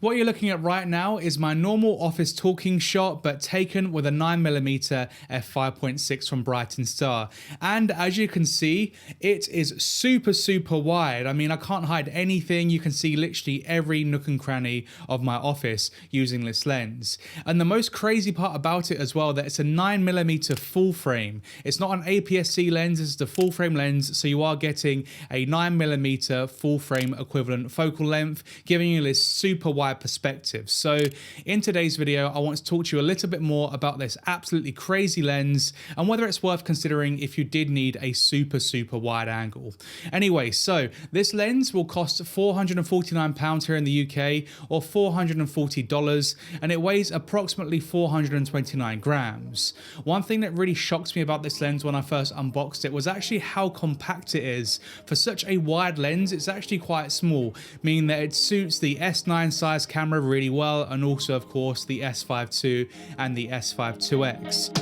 What you're looking at right now is my normal office talking shot, but taken with a 9mm f5.6 from Brightin Star. And as you can see, it is super wide. I mean, I can't hide anything. You can see literally every nook and cranny of my office using this lens. And the most crazy part about it as well, that it's a 9mm full frame. It's not an APS-C lens, it's the full frame lens. So you are getting a 9mm full frame equivalent focal length, giving you this super wide perspective. So in today's video, I want to talk to you a little bit more about this absolutely crazy lens and whether it's worth considering if you did need a super wide angle. Anyway, so this lens will cost £449 here in the UK or $440, and it weighs approximately 429 grams. One thing that really shocked me about this lens when I first unboxed it was actually how compact it is. For such a wide lens, it's actually quite small, meaning that it suits the S9 size camera really well, and also of course the S5 II and the S5 IIX.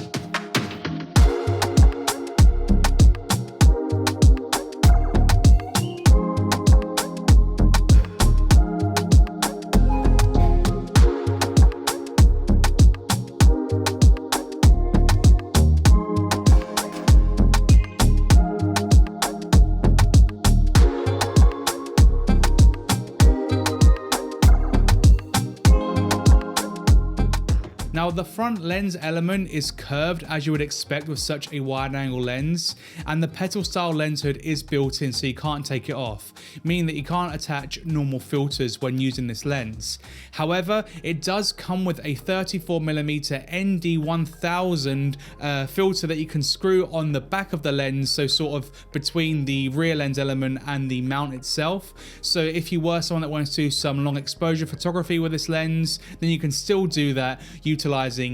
Now the front lens element is curved as you would expect with such a wide angle lens, and the petal style lens hood is built in so you can't take it off, meaning that you can't attach normal filters when using this lens. However, it does come with a 34mm ND1000 filter that you can screw on the back of the lens, so sort of between the rear lens element and the mount itself. So if you were someone that wants to do some long exposure photography with this lens, then you can still do that utilizing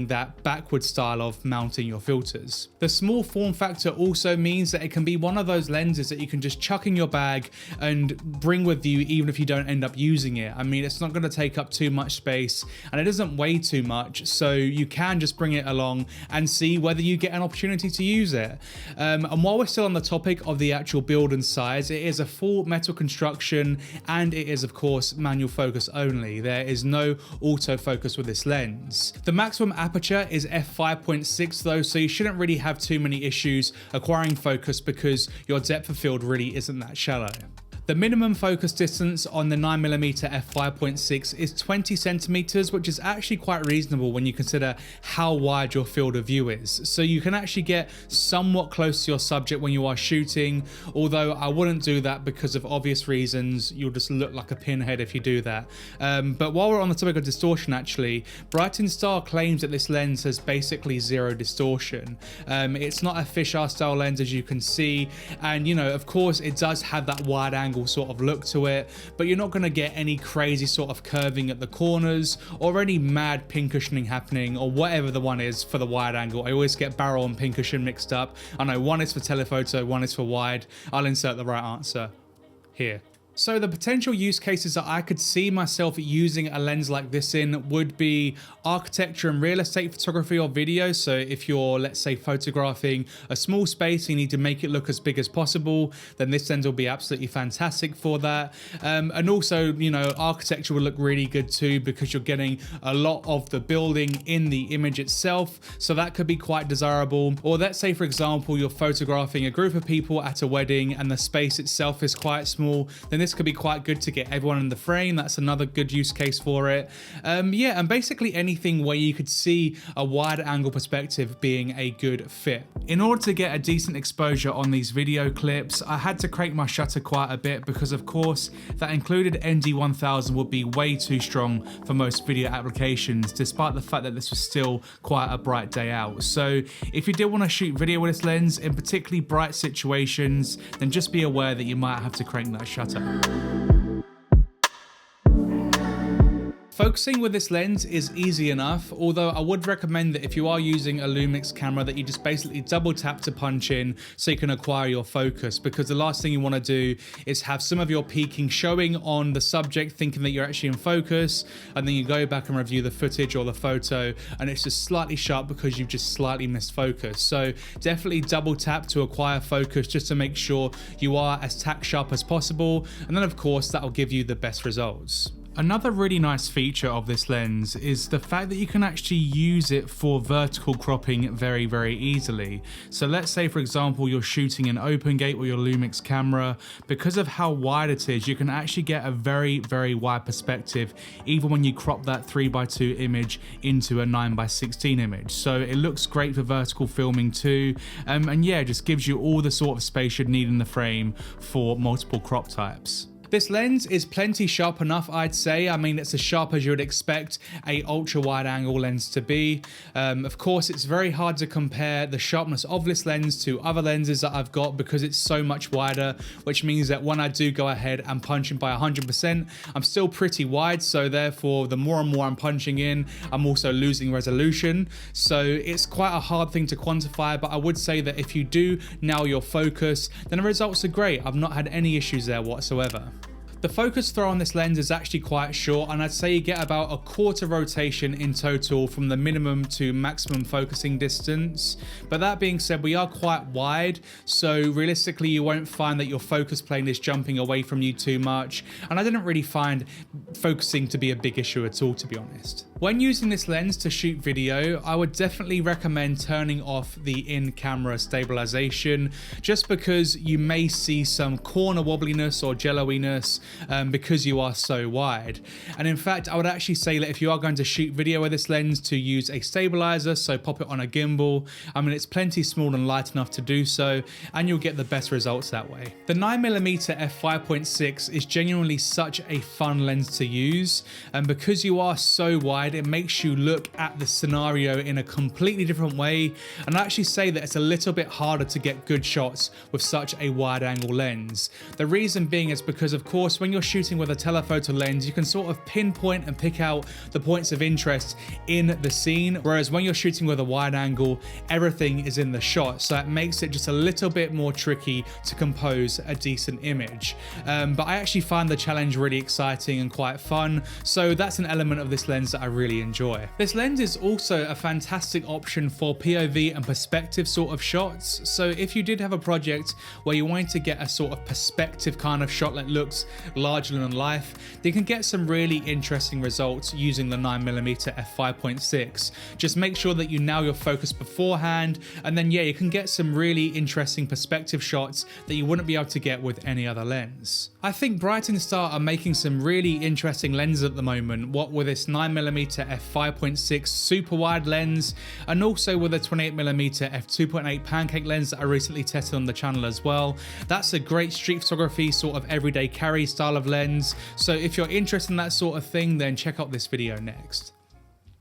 that backward style of mounting your filters. The small form factor also means that it can be one of those lenses that you can just chuck in your bag and bring with you even if you don't end up using it. I mean, it's not going to take up too much space and it doesn't weigh too much, so you can just bring it along and see whether you get an opportunity to use it. And while we're still on the topic of the actual build and size, it is a full metal construction and it is of course manual focus only. There is no autofocus with this lens. The maximum aperture is f5.6 though, so you shouldn't really have too many issues acquiring focus because your depth of field really isn't that shallow. The minimum focus distance on the 9mm f5.6 is 20 centimeters, which is actually quite reasonable when you consider how wide your field of view is. So you can actually get somewhat close to your subject when you are shooting, although I wouldn't do that because of obvious reasons. You'll just look like a pinhead if you do that. But while we're on the topic of distortion, actually, Brightin Star claims that this lens has basically zero distortion. It's not a fisheye style lens, as you can see, and you know, of course, it does have that wide angle sort of look to it, but you're not going to get any crazy sort of curving at the corners or any mad pin cushioning happening or whatever the one is for the wide angle. I always get barrel and pin cushion mixed up. I know one is for telephoto, one is for wide. I'll insert the right answer here. So the potential use cases that I could see myself using a lens like this in would be architecture and real estate photography or video. So if you're, let's say, photographing a small space, you need to make it look as big as possible, then this lens will be absolutely fantastic for that. And also, you know, architecture will look really good too because you're getting a lot of the building in the image itself. So that could be quite desirable. Or let's say, for example, you're photographing a group of people at a wedding and the space itself is quite small, then this could be quite good to get everyone in the frame. That's another good use case for it. Yeah, and basically anything where you could see a wide angle perspective being a good fit. In order to get a decent exposure on these video clips, I had to crank my shutter quite a bit because of course that included ND1000 would be way too strong for most video applications, despite the fact that this was still quite a bright day out. So if you did want to shoot video with this lens in particularly bright situations, then just be aware that you might have to crank that shutter. Focusing with this lens is easy enough, although I would recommend that if you are using a Lumix camera that you just basically double tap to punch in so you can acquire your focus, because the last thing you want to do is have some of your peaking showing on the subject thinking that you're actually in focus, and then you go back and review the footage or the photo and it's just slightly sharp because you've just slightly missed focus. So definitely double tap to acquire focus just to make sure you are as tack sharp as possible, and then of course that will give you the best results. Another really nice feature of this lens is the fact that you can actually use it for vertical cropping very, very easily. So let's say, for example, you're shooting an open gate with your Lumix camera. Because of how wide it is, you can actually get a very, very wide perspective, even when you crop that 3x2 image into a 9x16 image. So it looks great for vertical filming too. And yeah, it just gives you all the sort of space you'd need in the frame for multiple crop types. This lens is plenty sharp enough, I'd say. I mean, it's as sharp as you would expect a ultra wide angle lens to be. Of course, it's very hard to compare the sharpness of this lens to other lenses that I've got because it's so much wider, which means that when I do go ahead and punch in by 100%, I'm still pretty wide. So therefore, the more and more I'm punching in, I'm also losing resolution. So it's quite a hard thing to quantify, but I would say that if you do nail your focus, then the results are great. I've not had any issues there whatsoever. The focus throw on this lens is actually quite short, and I'd say you get about a quarter rotation in total from the minimum to maximum focusing distance. But that being said, we are quite wide, so realistically you won't find that your focus plane is jumping away from you too much, and I didn't really find focusing to be a big issue at all, to be honest. When using this lens to shoot video, I would definitely recommend turning off the in-camera stabilization, just because you may see some corner wobbliness or jello-iness because you are so wide. And in fact, I would actually say that if you are going to shoot video with this lens, to use a stabilizer, so pop it on a gimbal. I mean, it's plenty small and light enough to do so, and you'll get the best results that way. The 9mm f5.6 is genuinely such a fun lens to use, and because you are so wide, it makes you look at the scenario in a completely different way. And I actually say that it's a little bit harder to get good shots with such a wide angle lens. The reason being is because, of course, when you're shooting with a telephoto lens, you can sort of pinpoint and pick out the points of interest in the scene, whereas when you're shooting with a wide angle, everything is in the shot, so it makes it just a little bit more tricky to compose a decent image. But I actually find the challenge really exciting and quite fun, so that's an element of this lens that I really enjoy. This lens is also a fantastic option for POV and perspective sort of shots, so if you did have a project where you wanted to get a sort of perspective kind of shot that looks larger than life, you can get some really interesting results using the 9mm f5.6. Just make sure that you nail your focus beforehand, and then yeah, you can get some really interesting perspective shots that you wouldn't be able to get with any other lens. I think Brightin are making some really interesting lenses at the moment, what with this 9mm f5.6 super wide lens, and also with a 28mm f2.8 pancake lens that I recently tested on the channel as well. That's a great street photography sort of everyday carry style of lens, so if you're interested in that sort of thing, then check out this video next.